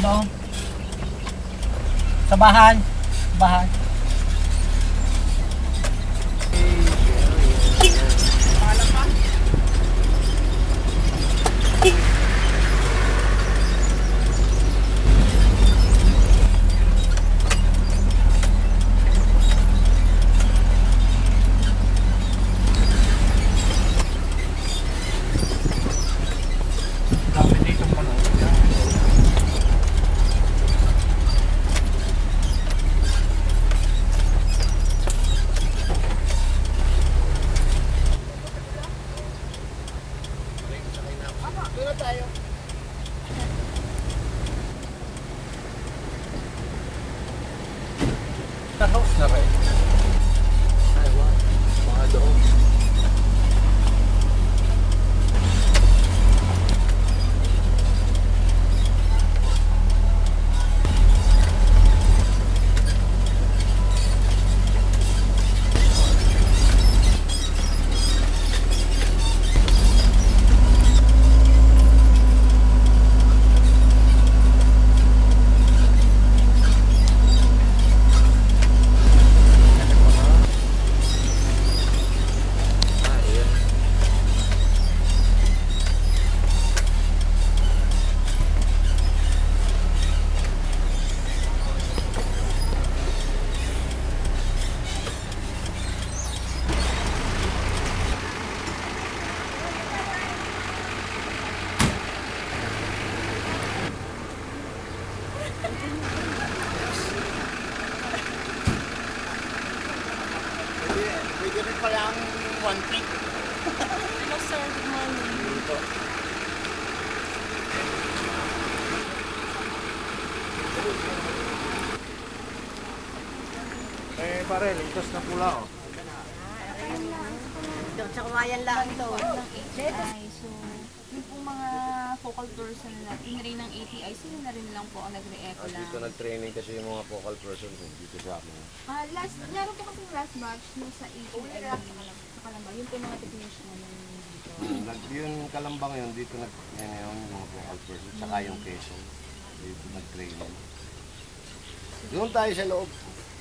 doon. Sa bahan. Bahan. House na rin. Ay, wow. Mga doon. Pwede rin palang one pick. Hello sir, good morning. Eh, pare, ligtas na pula, oh. Sa kawayan lang ito. Ng ATI. So, yung po mga focal person na in-ray ng ATI, sila na rin lang po ang nagre-echo lang. Dito nag-training kasi yung mga focal person dito sa amin. Meron po kasing last batch nung sa ATI sa Kalamba. Yun po yung mga technician na dito. Yung Kalambang yun, dito nag-training yung mga focal person, tsaka yung Quezon. Dito nag-training. Doon tayo sa loob.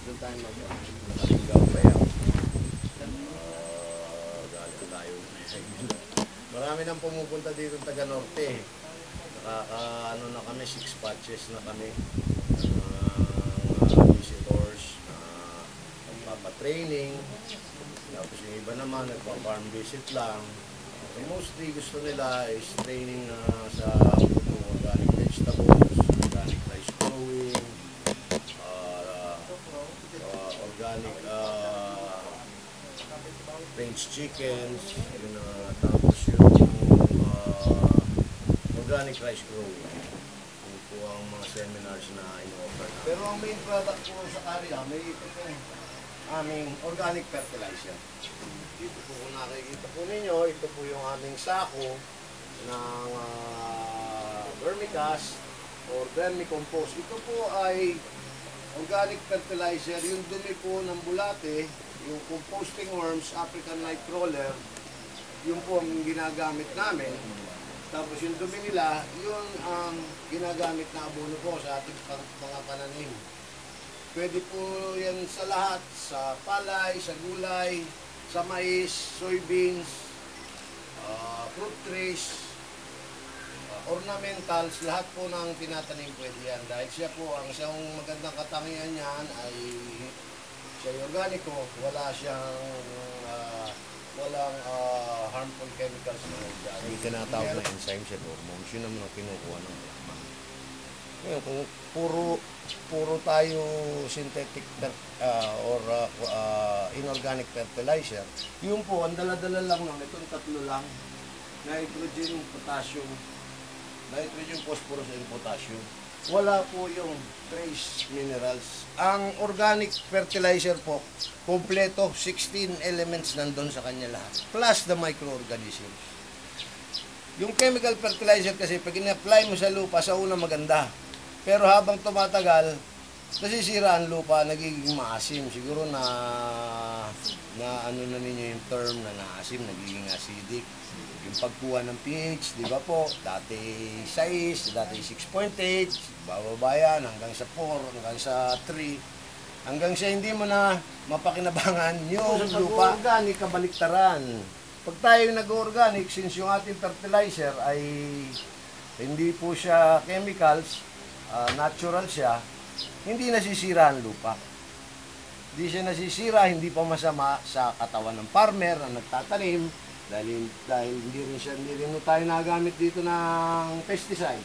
Doon tayo mag-gawain. Galit tayo. Marami nang pumupunta dito taga Norte. Ano na kami, 6 batches na kami. Visitors, magpapatraining. Tapos yung iba naman, nagpa-farm visit lang. So mostly gusto nila is training sa organic vegetables, organic rice growing, organic range chickens, yun, tapos yung organic rice growing. Yun po ang mga seminars na in-offer. Pero ang main product po sa area, may ito po aming organic fertilizer. Dito po kung nakikita po ninyo, ito po yung aming sako ng vermicast or vermicompost. Ito po ay organic fertilizer, yung dumi po ng bulate, yung composting worms, African night crawler, yun po ang ginagamit namin. Tapos yung dumi nila, yun ang ginagamit na abono po sa ating mga pananim. Pwede po yan sa lahat, sa palay, sa gulay, sa mais, soybeans, fruit trees, ornamentals, lahat po ng tinatanim pwede yan. Dahil siya po, ang isang magandang katangian niyan ay siya organico, wala siyang walang harmful chemicals na nandiyan. Yung tinatawag na enzymes and hormones, yun naman ang kinukuha ng halaman. Ngayon, kung puro tayo synthetic or inorganic fertilizer, yun po, ang dala-dala lang naman, itong tatlo lang, nitrogen, potassium, nitrogen, phosphorus, and potassium. Wala po yung trace minerals. Ang organic fertilizer po, kompleto, 16 elements nandun sa kanya lahat. Plus the microorganisms. Yung chemical fertilizer kasi, pag in-apply mo sa lupa, sa una maganda. Pero habang tumatagal, nasisira ang lupa, nagiging maasim. Siguro na ano na ninyo yung term na naasim, nagiging acidic. Yung pagkuha ng pH, di ba po, dati 6, dati 6.8, bababa yan hanggang sa 4, hanggang sa 3, hanggang sa hindi mo na mapakinabangan yung lupa. Organic, kabaliktaran. Pag tayo nag-organic, since yung ating fertilizer ay hindi po siya chemicals, natural siya, hindi nasisira ang lupa. Hindi siya nasisira, hindi pa masama sa katawan ng farmer na nagtatanim dahil hindi rin tayo nagamit dito ng pesticide.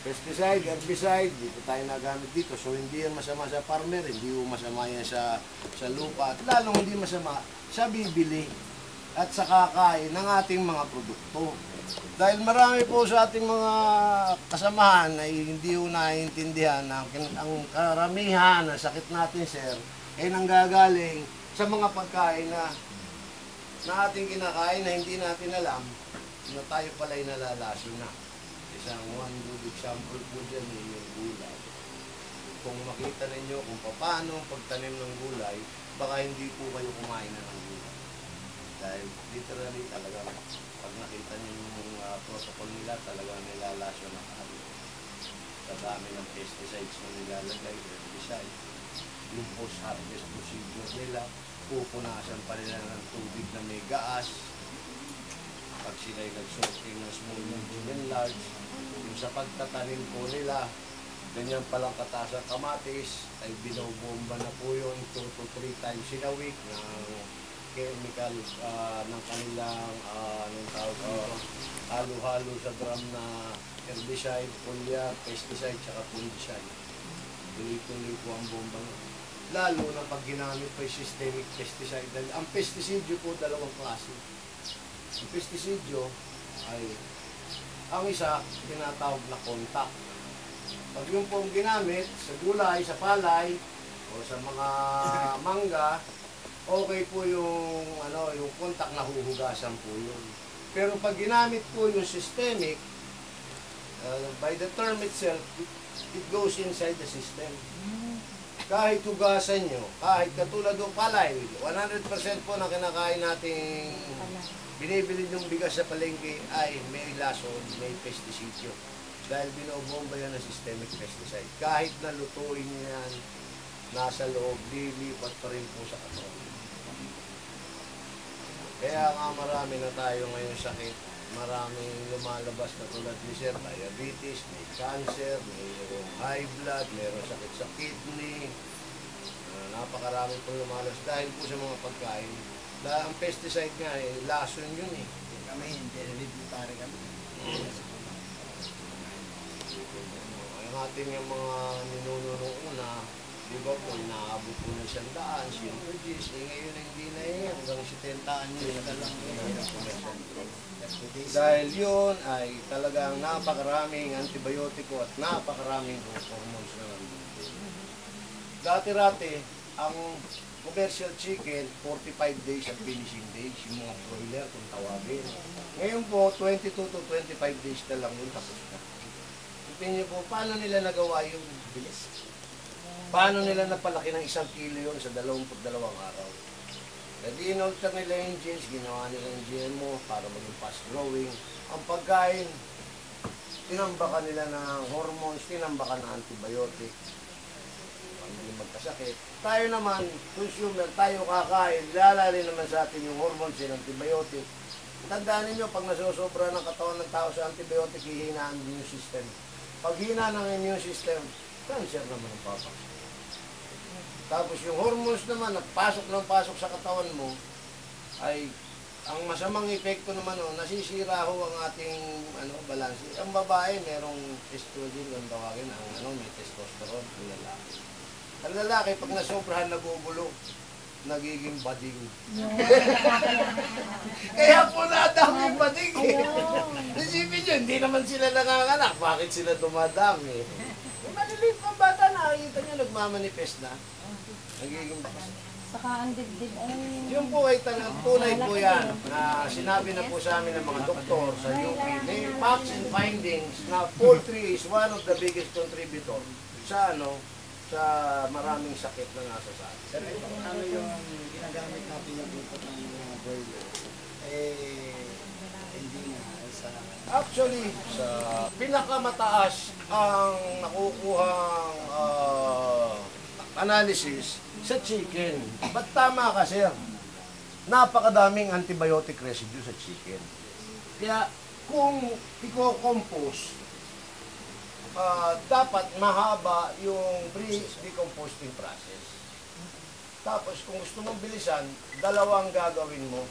Pesticide, herbicide, dito tayo nagamit dito. So hindi yan masama sa farmer, hindi po masama yan sa lupa, at lalong hindi masama sa bibili at sa kakain ng ating mga produkto. Dahil marami po sa ating mga kasamahan ay hindi po naiintindihan na ang karamihan ng sakit natin, sir, ay nanggagaling sa mga pagkain na ating kinakain na hindi natin alam na tayo pala'y nalalaso na. Isang one good example po dyan ay yung gulay. Kung makita ninyo kung paano pagtanim ng gulay, baka hindi po kayo kumain na ng gulay. Dahil literally talaga, pag nakita niyo yung protocol nila, talagang nilalaso na kami. Sa dami ng pesticides na nilalagay, herbicide, yung post-harvest procedure nila, pupunasan pa nila ng tubig na may gaas. Pag sila'y nag-sorting ng small, medium, and large, yung sa pagtatanim po nila, ganyan palang kataas ang kamatis, ay binobomba na po yun 2 to 3 times in a week ng chemical ng kanilang anong tawag dito, halo-halo sa drum na herbicide, foliar, pesticide, saka fungicide. Tuloy-tuloy po ang bomba nyo. Lalo na pag ginamit pa yung systemic pesticide. Dahil ang pestisidyo po dalawang klase. Ang pestisidyo ay ang isa, tinatawag na contact. Pag yung pong ginamit sa gulay, sa palay, o sa mga mangga, okay po yung yung contact na huhugasan po yun. Pero pag ginamit po yung systemic, by the term itself, it goes inside the system. Kahit hugasan nyo, kahit katulad ng palay, 100% po na kinakain nating binibili yung bigas sa palengke ay may lason, may pestisidyo. Dahil binobomba yan ng systemic pesticide. Kahit na lutuin nyo yan, nasa loob, lilipat pa rin po sa katawan. Kaya nga marami na tayo ngayon sakit. Maraming lumalabas na tulad ni sir, diabetes, may cancer, mayroong high blood, mayroong sakit sa kidney. Napakarami po lumalabas dahil po sa mga pagkain. Dahil ang pesticide nga, lason yun eh. Kami, hindi hereditary kami. Ang ating yung mga ninuno nung una, di ba po, inaabot po ng 100, 100 Gs, ngayon hindi na hanggang 70 anyos na lang dahil yun ay talagang napakaraming antibiotiko at napakaraming hormones na nandito. Dati-rati, ang commercial chicken, 45 days ang finishing days, yung mga broiler kung tawagin. Ngayon po, 22 to 25 days na lang yun, tapos na. Tingnan niyo po, paano nila nagawa yung bilis? Paano nila napalaki ng 1 kilo yun sa 22 araw? Jadi in-alter nila yung genes, ginawa nila yung GMO para maging fast-growing. Ang pagkain, tinambakan nila ng hormones, tinambakan ng antibiotic. Hindi magkasakit. Tayo naman, consumer, tayo kakain, lalali naman sa atin yung hormones and antibiotic. Tandaan ninyo, pag nasusobra ng katawan ng tao sa antibiotic, hihinaan ang immune system. Pag hina ng immune system, cancer naman ang papasok. Tapos yung hormones naman, pasok sa katawan mo, ay ang masamang epekto naman, nasisira ho ang ating balance. Ang babae, merong estrogen, ang tawagin, may testosterone, ang lalaki. Ang lalaki, pag nasobrahan, nagugulong, nagiging bading. Kaya po nadami yung bading eh. Isipin nyo, hindi naman sila nanganganak. Bakit sila dumadami? Maliliit pang bata, nakikita nyo, nagmamanifest na. Nagiging bakas. Saka ang dibdib ay... Yung po ay tunay po yan na sinabi na po sa amin ng mga doktor sa UP. May facts and findings na poultry is one of the biggest contributor sa sa maraming sakit na nasa sa atin. Sir, itong ano yung ginagamit natin yung bukod ng boiler, hindi nga sa... Actually, sa pinakamataas ang nakukuhang analysis sa chicken. Ba't tama ka, sir? Napakadaming antibiotic residue sa chicken. Kaya kung i-compose, dapat mahaba yung pre-decomposting process. Tapos kung gusto mong bilisan, dalawang gagawin mo.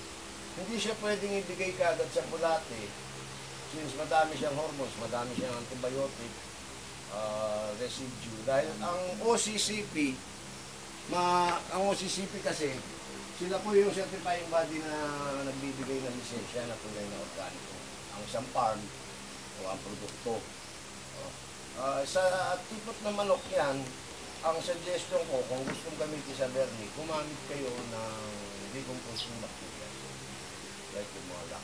Hindi siya pwedeng ibigay kagad sa bulate. Since madami siyang hormones, madami siyang antibiotic residue. Dahil ang OCCP, ang OCCP kasi, sila po yung certifying body na nagbibigay ng lisensya na tunay na organiko. Ang isang farm o ang produkto. Sa tipot ng manok yan, ang suggestion ko, kung gustong gamitin sa Bernie, gumamit kayo ng decomposing bacteria. Like yung mga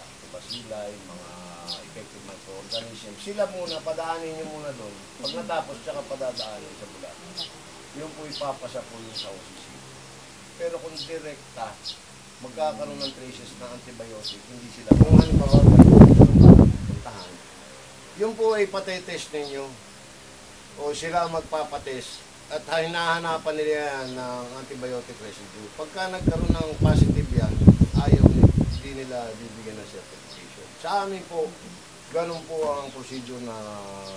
lactobacilli, mga effective microorganism. Sila muna, padaanin nyo muna doon. Pag natapos, tsaka padadaanin sa bulat. Yun po ipapasa po yun sa OCC. Pero kung direkta, magkakaroon ng traces ng antibiotic, hindi sila. Kung halimbawa, puntahan, yun po ay patetest ninyo o sila magpapatest at hinahanapan nila yan ng antibiotic residue. Pagka nagkaroon ng positive yan, ayaw hindi nila bibigyan ng certification. Sa amin po, ganun po ang procedure na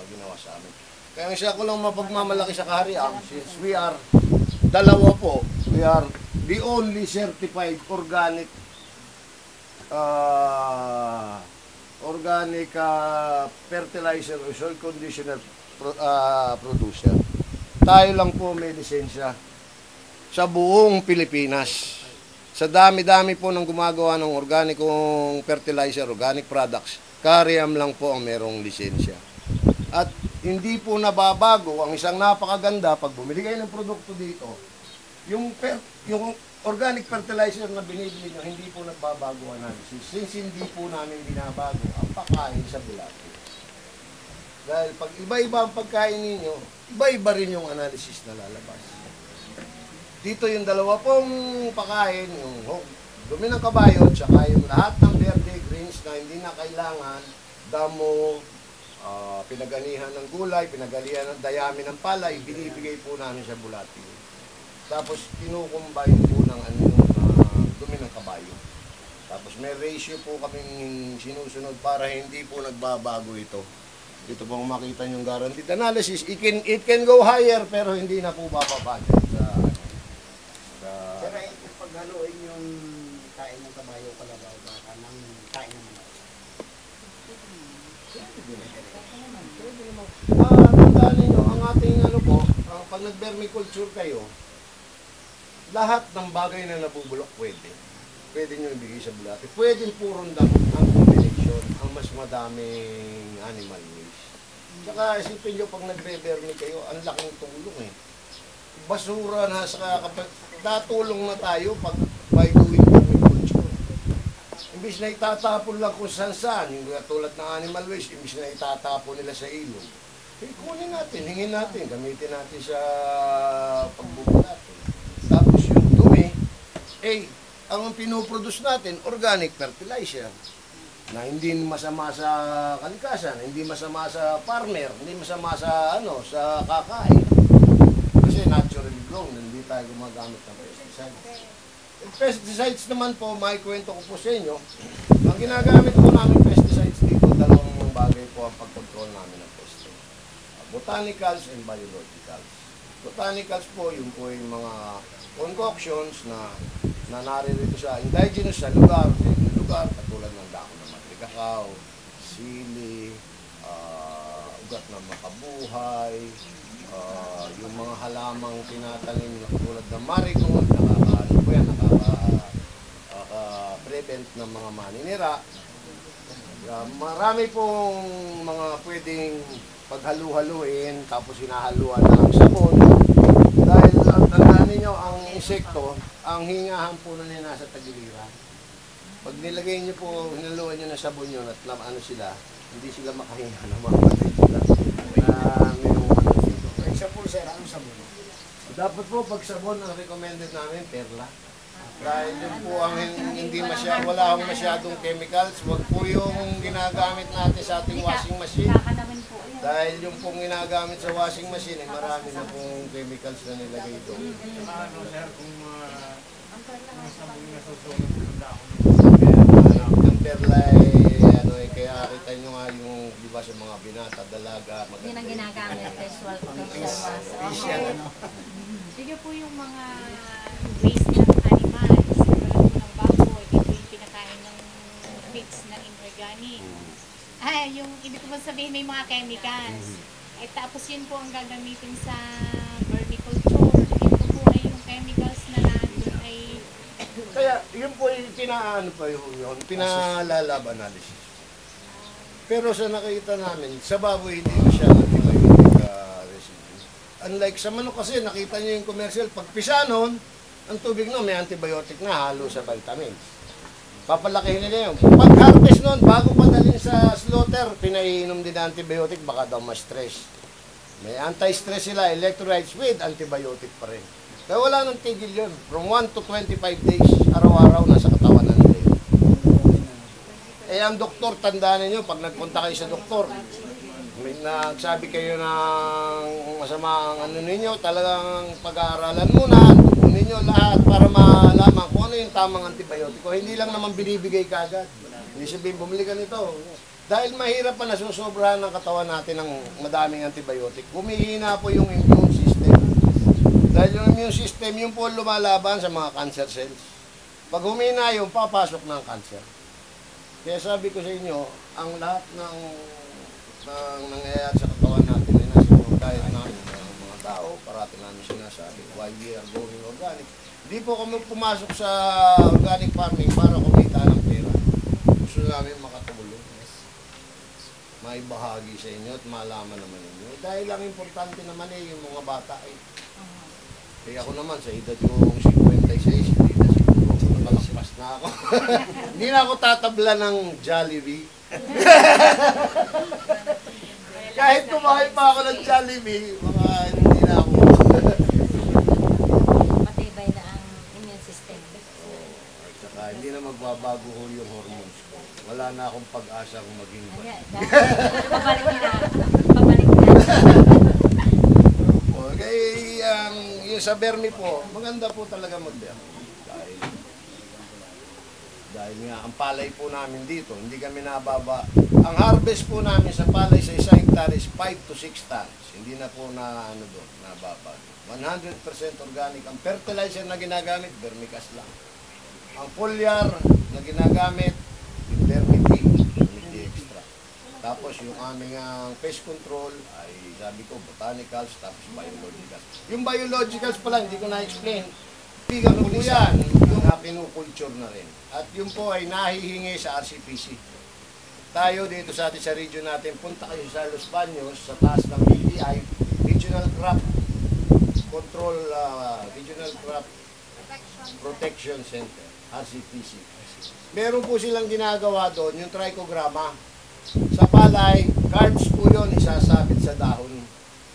ginawa sa amin. Kaya siya ko lang mapagmamalaki sa kaharian, since we are dalawa po, we are the only certified organic fertilizer or soil conditioner producer. Tayo lang po may lisensya sa buong Pilipinas. Sa dami-dami po ng gumagawa ng organikong fertilizer, organic products, Cariam lang po ang merong lisensya. At hindi po nababago, ang isang napakaganda, pag bumili kayo ng produkto dito, yung organic fertilizer na binibili nyo, hindi po nagbabago analysis. Since hindi po namin binabago ang pagkain sa bulate. Dahil pag iba-iba ang pagkain ninyo, iba-iba rin yung analysis na lalabas. Dito yung dalawa pong pagkain, yung dumi ng kabayo, tsaka yung lahat ng verde greens na hindi na kailangan, damo, pinaganihan ng gulay, pinaganihan ng dayami ng palay, binibigay po namin sa bulate. Tapos kinukumbine po ng dumi ng kabayo. Tapos may ratio po kaming sinusunod para hindi po nagbabago ito. Ito po makita yung guaranteed analysis. It can go higher pero hindi na po bababa sa Sir, kung paghaluin yung kain ng kabayo, kalabaw, baka ng kain ng manok. Tandaan ninyo, ang ating pag nag-vermiculture kayo, lahat ng bagay na nabubulok pwede. Pwede nyo ibigay sa bulate. Pwede puro ang combination, ang mas madaming animal waste. Saka isipin nyo, pag nagre-vermi kayo, ang laking tulong eh. Basura na sa natulong na tayo pag by doing vermiculture. Imbis na itatapon lang kung saan-saan, yung tulad ng animal waste, imbis na itatapon nila sa ilog. Kunin natin, hingin natin, gamitin natin sa pagbubulate. Tapos yung dumi, ang pinoproduce natin, organic fertilizer, na hindi masama sa kalikasan, hindi masama sa farmer, hindi masama sa sa kakain. Kasi naturally grown, hindi tayo gumagamit ng pesticides. Pesticides naman po, maikwento ko po sa inyo, ang ginagamit po namin pesticides dito, dalawang bagay po ang pagkontrol namin ng peste. Botanicals and biologicals. Botanicals po, yun po yung mga concoctions na naririto sa indigenous sa lugar, katulad ng dako ng matrikakaw, sili, ugat ng makabuhay, yung mga halamang tinatanim na katulad ng marigold, nakaka-prevent ng mga maninira. Marami pong mga pwedeng paghalu-haluin, tapos hinahaluan ng sabon. Dahil tandaan ninyo, ang insekto, ang hingahan po na nila nasa tagiliran. Pag nilagay nyo po, hinaluan nyo ng sabon yun at sila, hindi sila makahinga na mamatay sila. Sa pulsera, anong sabon? Dapat po pag sabon ang recommended namin, perla. Dahil yun po ang hindi wala akong masyadong chemicals. Huwag po yung ginagamit natin sa ating washing machine. Kakanawin po yan. Dahil yung pong ginagamit sa washing machine, marami na pong chemicals na nilagay doon. Ano, sir, kung ang sabon na susunod, tanda ako Yung perla kaya kita nyo nga yung, di ba, sa mga binata, dalaga, maganda. Yun ang ginagamit, visual Facial, ano? Sige po yung mga waste ng animals, tulad po ng baboy, ito yung pinakain ng mix ng inorganic. Yung ibig ko sabihin may mga chemicals. Tapos yun po ang gagamitin sa vermiculture. Ito po ay yung chemicals na nandun ay Kaya yun po yung pinalalab analysis. Pero sa nakita namin, sa baboy hindi siya antibiotic residue. Unlike sa manok kasi, nakita niyo yung commercial, pag pisa nun, ang tubig nun may antibiotic na halo sa vitamins. Papalakihin nila yun. Pag harvest nun, bago padalhin sa slaughter, pinaiinom din ng antibiotic, baka daw ma-stress. May anti-stress sila, electrolytes with antibiotic pa rin. Kaya wala nang tigil yun. From 1 to 25 days, araw-araw nasa katawan na nila yun. Eh ang doktor, tandaan ninyo, pag nagpunta kayo sa doktor, may nagsabi kayo ng masama ang ano ninyo, talagang pag-aaralan muna, tutunin ninyo lahat para malaman kung ano yung tamang antibiotiko. Hindi lang naman binibigay kagad. Hindi sabihin, bumili ka nito. Dahil mahirap pa nasusobrahan ng katawan natin ng madaming antibiotic. Humihina po yung immune system. Dahil yung immune system, yung po lumalaban sa mga cancer cells. Pag humina yung papasok ng cancer. Kaya sabi ko sa inyo, ang lahat ng nangyayari sa katawan natin ay nasa diet namin ng mga tao, parati namin sinasabi, why we are going organic. Hindi po kami pumasok sa organic farming para kumita ng pera. Gusto namin makatulong. May bahagi sa inyo at malaman naman ninyo. Dahil ang importante naman yung mga bata eh. Kaya ako naman sa edad yung 56, hindi na siguro nakalampas na ako. Hindi na ako tatabla ng Jollibee. Kahit kumain pa ako ng Jollibee, mga hindi na ako. Matibay na ang immune system. At saka hindi na magbabago ho yung hormones ko. Wala na akong pag-asang maging iba. Pabalik na. Pabalik na. Okay, yung sa Bermi po, maganda po talaga mag-Bermi. Dahil nga, ang palay po namin dito, hindi kami nababa. Ang harvest po namin sa palay sa isang hektar is 5 to 6 tons. Hindi na po na, nababa. 100% organic. Ang fertilizer na ginagamit, vermicast lang. Ang foliar na ginagamit, vermicast extra. Tapos yung aming pest control ay sabi ko botanicals tapos biologicals. Yung biologicals pa lang, hindi ko na-explain. Bigang po yan, yung pinukulture na rin. At yun po ay nahihingi sa RCPC. Tayo dito sa atin sa region natin, punta kayo sa Los Baños, sa taas ng BPI, Regional Crop Control, Regional Crop Protection Center, RCPC. Meron po silang ginagawa doon, yung trichogramma. Sa palay, cards po yun, isasabit sa dahon.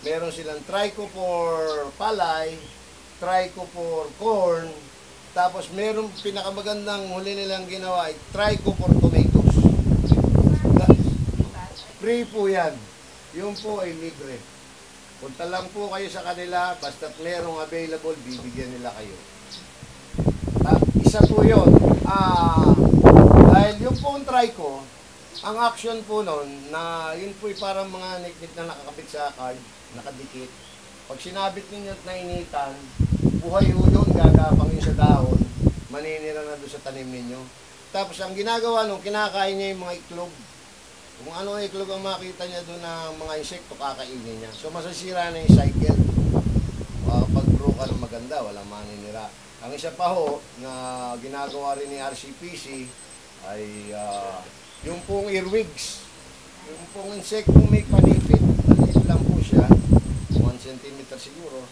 Meron silang tricho for palay, tricho for corn, tapos meron pinakamagandang huli nilang ginawa ay tricho for tomatoes. Free po yan. Yung po ay libre. Punta lang po kayo sa kanila, basta't merong available, bibigyan nila kayo. Isa po yun. Dahil yung po ang tricho, ang action po nun, na yun po ay parang mga niknik na nakakabit sa card, nakadikit. Pag sinabit ninyo at nainitan, buhay ho yun, gagapang yun sa dahon, maninira na doon sa tanim ninyo. Tapos ang ginagawa nung kinakain niya yung mga itlog. Kung ano itlog ang makita niya doon ng mga insekto, kakainin niya. So masasira na yung cycle. Pag grow ka ng maganda, walang maninira. Ang isa pa ho, na ginagawa rin ni RCPC, ay yung pong earwigs. Yung pong insektong may panipit, maliit lang po siya, 1 cm siguro.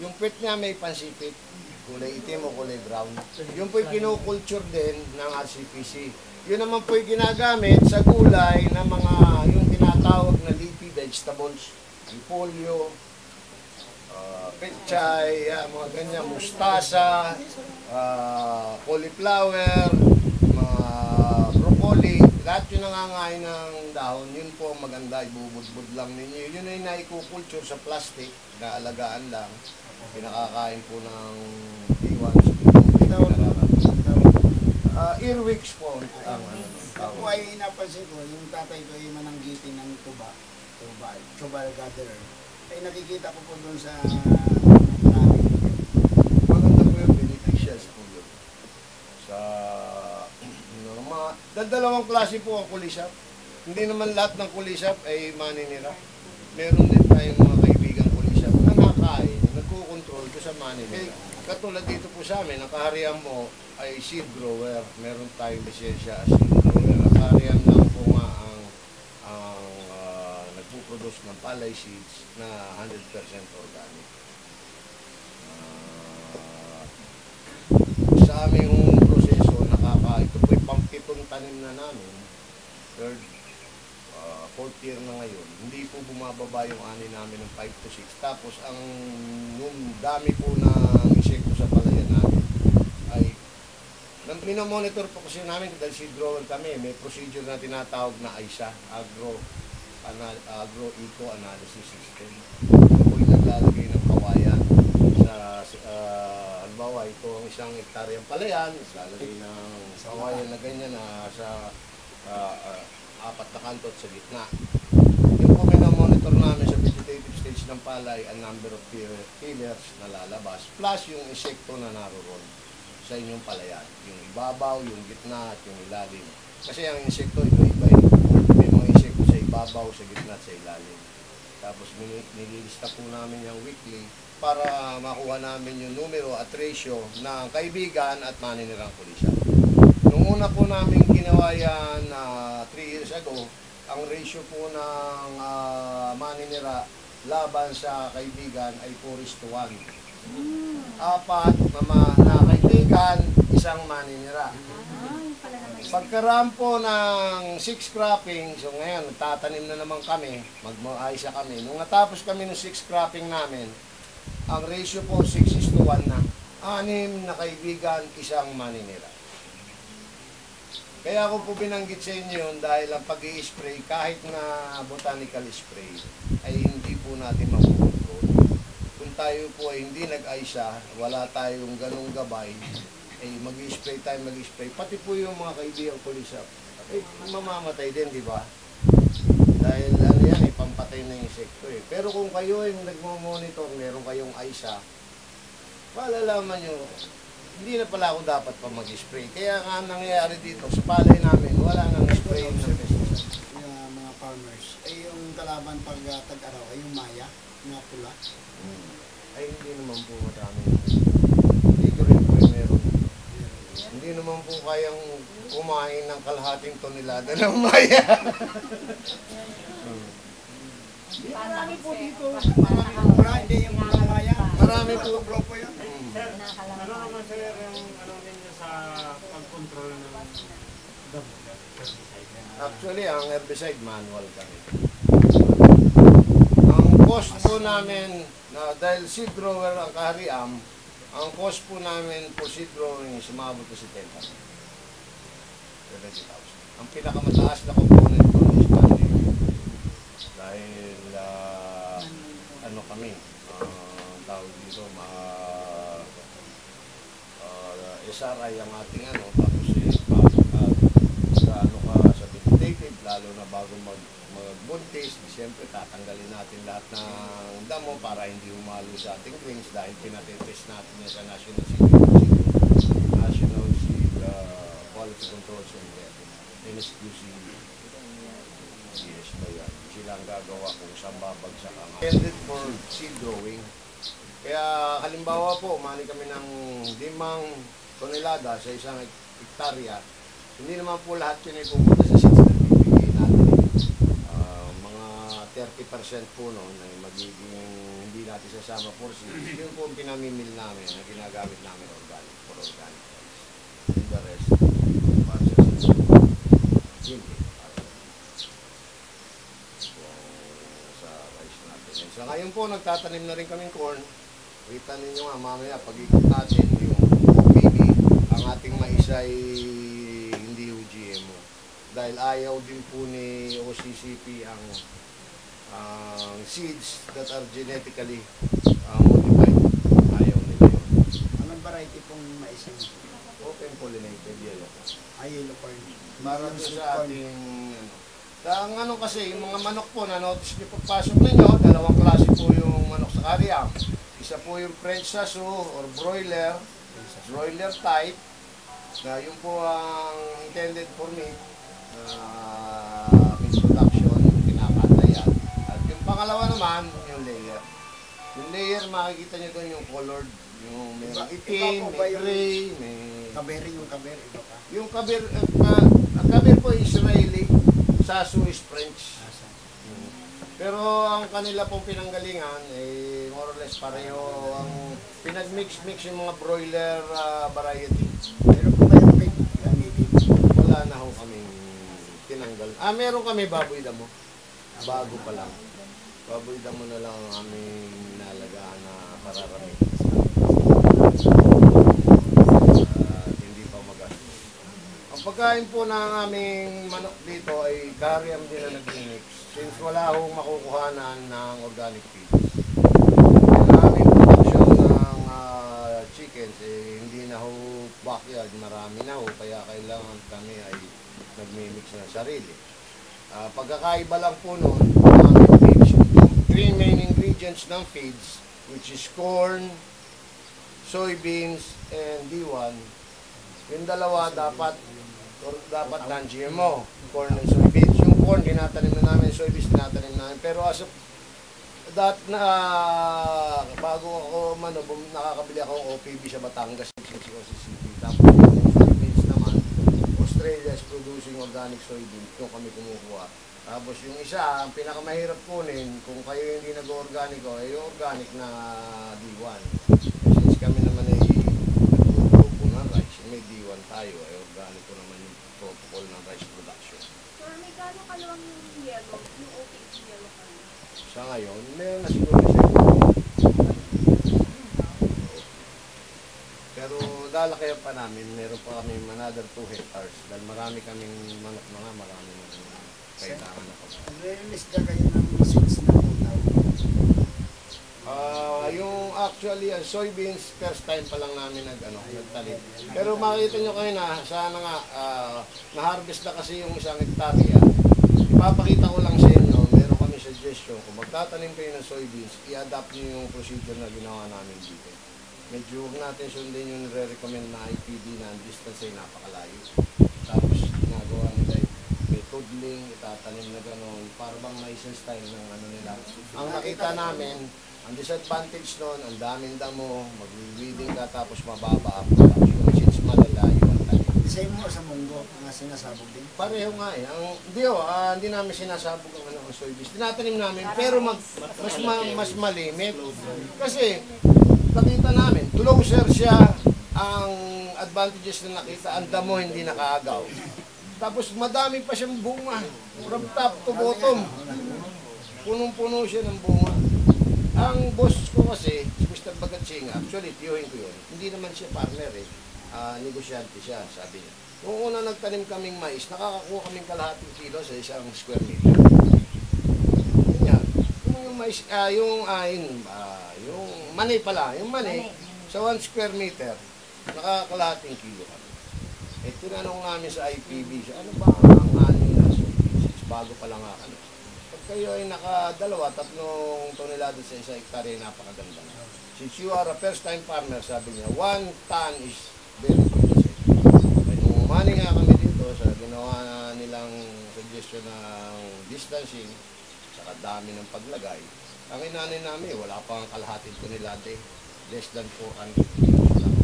Yung pit niya may pansipit, kulay itim o kulay brown. Yung po'y kinukulture din ng RCPC. Yun naman po'y ginagamit sa gulay na mga, yung tinatawag na leafy vegetables, repolyo, pechay, mga ganyan, mustasa, cauliflower, mga broccoli, lahat yung nangangain ng dahon, yun po maganda, ibubudbud lang ninyo. Yun ay naikukulture sa plastic, naalagaan lang, pinakakain po ng iwan. Earwigs po. Ako ay napansin ko, yung tatay ko ay mananggitin ng tubal gatherer. Ay nakikita ko po doon sa marami. Maganda po yung beneficials po yun. Sa dalawang klase po ang kulisap. Hindi naman lahat ng kulisap ay maninira. Meron din tayong mga kaibigan kulisap na nakain, nagkukontrol ko sa maninira. Katulad dito po sa amin, ang kaharian mo ay seed grower. Meron tayong lisensya as seed grower. Ang kaharian lang po nga ang nagpuproduce ng palay seeds na 100% organic. Sa aming proseso, ito po yung pampitong tanim na namin, third, fourth year na ngayon, hindi po bumababa yung ani namin ng 5 to 6. Tapos yung dami po ng insekto sa palayan namin ay minomonitor po kasi namin dahil seed grower kami, may procedure na tinatawag na AISA, Agro Eco Analysis System. Ito po yung naglalagay ng kawayan sa halimbawa, ito ang isang hektaryang palayan, lalagay ng kawayan na ganyan na sa 4 na kanto at sa gitna. Yung po minomonitor namin sa vegetative stage ng palay ang number of pillars na lalabas plus yung insekto na naroon sa inyong palayan. Yung ibabaw, yung gitna at yung ilalim. Kasi ang insekto iba-iba eh. May mga insekto sa ibabaw, sa gitna at sa ilalim. Tapos nililista po namin yung weekly para makuha namin yung numero at ratio ng kaibigan at maninirang pulisya. Nung una po namin ginawa yan 3 years ago, ang ratio po ng maninira laban sa kaibigan ay 4:1. 4 na kaibigan, isang maninira. Pagkaraan po ng 6 cropping, so ngayon, tatanim na naman kami, magmaayos kami. Nung natapos kami ng 6 cropping namin, ang ratio po 6:1 na. 6 na kaibigan, isang maninira. Kaya ako po binanggit sa inyo yun dahil ang pag-i-spray, kahit na botanical spray, ay hindi po natin makukontrol. Kung tayo po ay hindi nag-aysa, wala tayong ganong gabay, ay mag-i-spray tayo, mag-i-spray. Pati po yung mga kaibigan pulisap, ay mamamatay din, di ba? Dahil ano yan, pampatay na insekto eh. Pero kung kayo ay nagmo-monitor, meron kayong aysa, malalaman nyo, hindi na pala ako dapat pa mag-spray. Kaya nga nangyayari dito, sa palay namin, wala nang spray ng pesticide. Yung mga farmers, ay yung kalaban pag tag-araw ay yung maya, mga pula. Ay hindi naman po madami. Dito rin po yung meron. Hindi naman po kayang kumain ng kalahating tonelada ng maya. Marami po dito. Hindi yung mga maya. Marami po. Grupo yun. Ano naman sir yung ano ninyo sa pag-control ng damo? Actually, ang herbicide manual kami. Ang cost po namin, dahil seed grower ang kahariam, ang cost po namin for seed growing is umabot ko si 10,000. 70,000. Ang pinakamataas na component ko is funding. Dahil ano kami, tawag dito, SRI ang ating ano, tapos sa ano ka sa vegetative, lalo na bago magbuntis, siyempre tatanggalin natin lahat ng damo para hindi humalo sa ating grains dahil pinatitest natin yan sa National Seed Quality Control Center, NSQC. Yes, ba yan? Sila ang gagawa kung saan babagsak ang intended for seed growing. Kaya halimbawa po, umani kami ng 5 tonelada sa isang hektarya. Hindi naman po lahat yun ay pupunta sa seeds na bibigay natin. Mga 30% po noon ay magiging hindi natin sasama for seeds. Yun po ang pinamimil namin na ginagamit namin organic for organic. And the rest, hindi. Sa rice natin. Sa ngayon po, nagtatanim na rin kaming corn. Kita ninyo nga mamaya, pag-ikot natin yung OPB, ang ating mais ay hindi ho GMO. Dahil ayaw din po ni OCCP ang seeds that are genetically modified. Ayaw nila yun. Anong variety pong mais yun? Open pollinated yellow. Yellow corn. Para Yung doon sweet sa corn. ating ang ano kasi, yung mga manok po, na-notice niyo pagpasok ninyo, dalawang klase po yung manok sa Kariam. Isa po yung French Sasu or broiler type, na yun po ang intended for meat, meat production, kinakatayan. At yung pangalawa naman, yung layer. Yung layer, makikita nyo doon yung colored, yung may itim, iba po ba may yung- gray, may... Yung kaberi, iba pa. Yung kabir, ang kabir po Israeli, Sasu is French. Pero ang kanila pong pinanggalingan, more or less pareho. Ang pinag-mix-mix yung mga broiler variety. Meron po kayong pig native. Wala na ho kaming tinanggal. Meron kami baboy damo. Bago pa lang. Baboy damo na lang ang aming nalagaan na pararami. Hindi pa magastos. Ang pagkain po ng aming manok dito ay Kariam din na nag-mix. Since wala hong makukuhanan ng organic feeds. Ang aming production ng chickens, hindi na ho backyard, marami na ho, kaya kailangan kami ay nag-mix na sarili. Pagkakaiba lang po nun, ang aming feeds, yung three main ingredients ng feeds, which is corn, soybeans, and D1, yung dalawa dapat non-GMO, corn and soybeans. Yung corn, tinatanim na namin, soybeans, tinatanim namin. Pero as of that, bago ako, nakakabili ako ng OPB sa Batangas, OCCP. Tapos yung soybeans naman, Australia is producing organic soybeans, yung kami kumukuha. Tapos yung isa, ang pinakamahirap kunin, kung kayo hindi nag-organic, ay yung organic na D1. Since kami naman ay nag-grow po ng rice, may D1 tayo, ay organic ko naman yung protocol ng rice production. Sir, may gano'ng kalawang yung yellow, yung OPH yellow color? Sa ngayon, meron na siguro siya. Pero lalaki pa namin, meron pa kami another 2 hectares. Dahil marami kaming manok na nga, marami na kailangan na pag. Nag-release na kayo ng seeds na utaw. Yung actually, soybeans, first time pa lang namin nagtanim. Pero makita nyo kayo na, sana nga, na-harvest na kasi yung isang hektarya. Ipapakita ko lang sa inyo, meron kami suggestion, kung magtatanim kayo ng soybeans, i-adapt nyo yung procedure na ginawa namin dito. Medyo huwag natin sundin yung nire-recommend na IPD na ang distance ay napakalayo. Tapos ginagawa nila may tudling, itatanim na gano'n, parang may style ng ano nila. Ang nakita namin, ang disadvantage nun, ang daming damo, mag-weeding ka tapos mababa ang production. Since malalayo ang tanim. Same mo sa munggo, nga sinasabog din. Pareho nga eh. Hindi namin sinasabog ang soybeans. Tinatanim namin, pero mas malimit. Kasi, nakita namin, closer siya ang advantages na nakita, ang damo hindi nakaagaw. Tapos madami pa siyang bunga, from top to bottom. Punong-puno siya ng bunga. Ang boss ko kasi, si Mr. Bagatsing, actually, tiyuhin ko yun. Hindi naman siya farmer eh. Negosyante siya, sabi niya. Noong una nagtanim kaming mais, nakakakuha kaming kalahating kilo sa isang square meter. Yan. Yung mais, yung mani pala, yung mani, sa 1 square meter, nakakalahating kilo kami. Tinanong namin sa IPB, ano ba ang ani na soybeans? Bago pa lang nga kami. Pag kayo ay naka-2, 3 tonelada sa isang hektarya, napakaganda na. Since you are a first-time farmer, sabi niya, 1 ton is very good. Nung umani nga kami dito, sa ginawa nilang suggestion ng distancing, saka dami ng paglagay, ang inanay namin, wala pang kalahating tonelada, less than 400 kilos lang.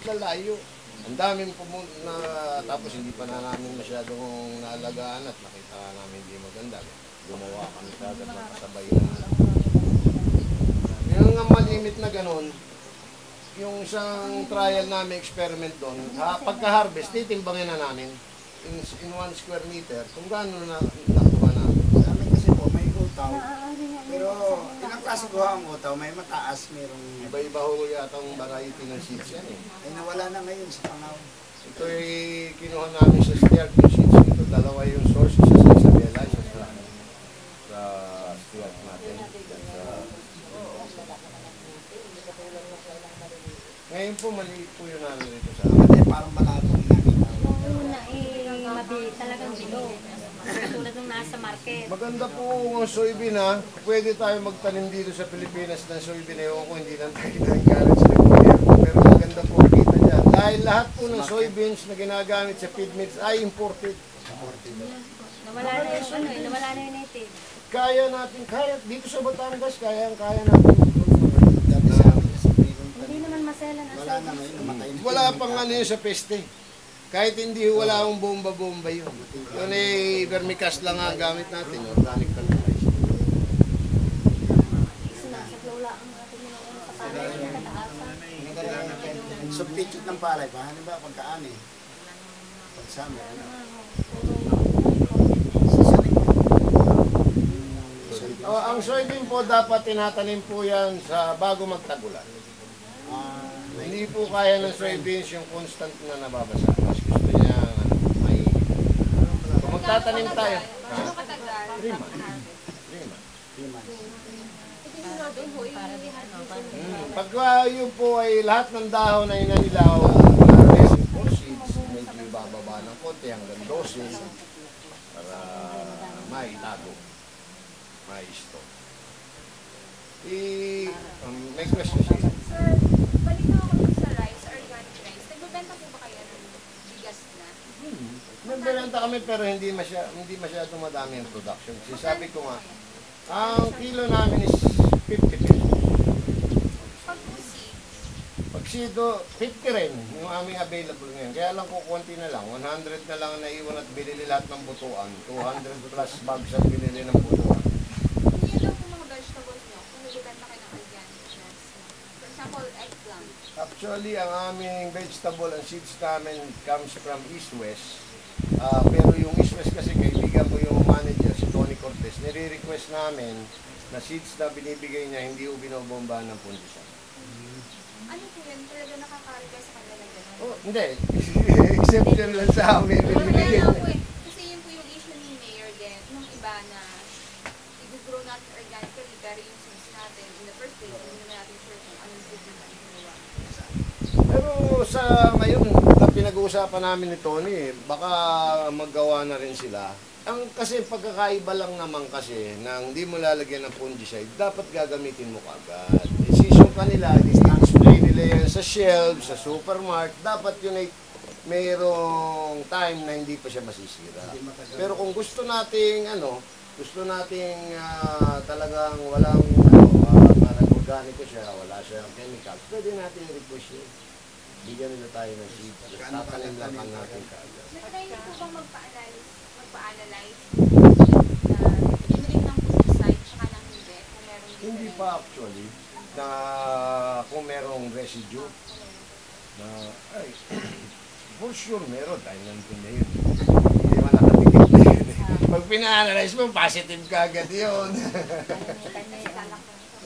Lalayo. Ang daming pumunta, tapos hindi pa na namin masyadong naalagaan at nakita namin hindi maganda. Gumawa kami kagad ng kasabay na. Yung nga malimit na ganun, yung isang trial namin, experiment doon, pagka-harvest, titimbangin na namin in 1 square meter kung gaano na nakuha namin. Sa amin kasi po, may utaw. Pero kasi kuhaan ko to, may mataas, merong... Iba-iba ho yata ang variety ng seeds yan eh. Ay nawala na ngayon sa Pangaw. Ito ay kinuha namin sa Stiart yung seeds nito. Dalawa yung source, isa sa Isabela, isa sa Stiart natin. Ngayon po, maliit po yun namin dito sa amin. Kasi parang malabo yung nakita. Yung una talagang bilog. Tulad nung nasa market. Maganda po ang soybean ha. Pwede tayo magtanim dito sa Pilipinas ng soybean. Ewan ko, hindi lang tayo nag-garage sa gobyerno. Pero maganda po kita dyan. Dahil lahat po ng soybeans na ginagamit sa feed mills ay imported. Nawala na yung nawala na yung native. Kaya natin, dito sa Batangas, kaya natin. Dati sa amin, sa Pilong Hindi naman maselan ang wala na ngayon, namatay na. Wala pang ano yun sa peste. Kahit hindi, wala akong bomba-bomba yun. Yun eh, vermicast lang ang gamit natin. Organic fertilizer. Lola ang ating mga sa palay na kataasan. Substitute ng palay pa, ano ba, pagkaan eh. Pag summer, ano. Ang soybean po dapat tinatanim po yan sa bago magtagulan. Hindi po kaya ng soybeans yung constant na nababasa. Mas gusto niya may... Kung magtatanim tayo, Ano katagal? 3 months. 3 months. Pagka yun po ay lahat ng dahon ay nanilaw, resin for seeds, medyo bababa ng konti hanggang 12 para maitago, ma-store. May question siya. Sir, balik na ako dun sa rice, organic rice. Nagbebenta po ba kayo ng bigas na? Nagbebenta kami pero hindi masyado madami ang production. Kasi sabi ko nga, ang kilo namin is 50 pesos. Pag po seeds, Pag sito, 50 rin yung aming available ngayon. Kaya lang kukunti na lang. 100 na lang ang naiwan at binili lahat ng butuan. 200 plus bags ang binili ng butuan. hindi lang po mga vegetables nyo kung nagbebenta kayo ng organic rice. For example, eggplant. Actually, ang aming vegetable and seeds namin comes from East West. Pero yung East West kasi kaibigan ko yung manager, si Tony Cortez. Nire-request namin na seeds na binibigay niya, hindi ko binobomba ng pundisyan. Ano po yun? Talaga nakaka-request sa kanila gano'n? Oh, hindi. Exception lang sa amin. Kaya nga po eh. Kasi yun po yung issue ni Mayor din, nung iba na i-grow natin organically, pero yung seeds natin, in the first place, hindi naman natin sure kung anong seeds na ginawa. Pero sa ngayon, na pinag-uusapan namin ni Tony, baka maggawa na rin sila. Kasi pagkakaiba lang naman kasi nang hindi mo lalagyan ng fungicide, dapat gagamitin mo kagad. Decision ka nila, display nila yan sa shelf, sa supermarket, dapat yun ay mayroong time na hindi pa siya masisira. Pero kung gusto nating talagang walang parang organiko siya, wala siyang chemicals, pwede natin i-request yun. Bigyan nila tayo ng seeds. Tatanim lang ang natin kagad. Nag-try niyo po bang magpa-analyze na yun rin ng pesticide tsaka ng hindi? Kung meron Hindi pa actually na kung merong residue na ay for sure meron dahil nandun na yun. Hindi man nakatikip na yun. Pag pina-analyze mo, positive ka agad yun.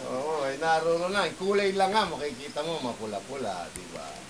Oo, naroon na. Kulay lang nga, makikita mo, mapula-pula, di ba?